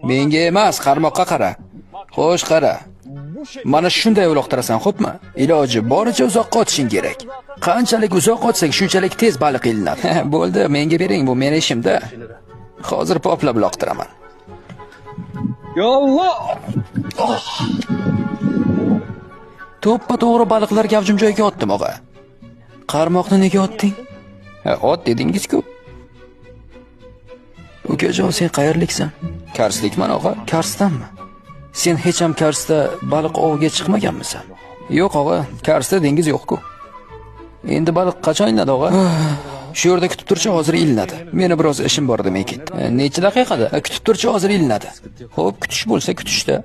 Menga emas, qarmoqqa qara. Xo'sh, qara. Mana shunday uloqtirasan, xo'pmi? Iloji boricha uzoqqa otishing kerak. Qanchalik uzoq otsak, shunchalik tez baliq ilinadi. Bo'ldi, menga bering, bu meni ishimda. Hozir poplab uloqtiraman. Yolloh! To'ppa-to'g'ri baliqlar gavjum joyga otdim, og'a. Qarmoqni nega otding? Ot dedingiz-ku. Ukajon, sen qayerliksan? Karslikman, og'a. Karsdanmi? Sen hech ham Karsda baliq oviga chiqmaganmisan? Yo'q, og'a. Karsda dengiz yo'q-ku. Endi baliq qachon ilinadi, og'a? Shu yerda kutib turchi, hozir ilinadi. Meni biroz ishim bor demay ketdi. Necha daqiqada? Kutib turchi, hozir ilinadi. Xo'p, kutish bo'lsa kutishda.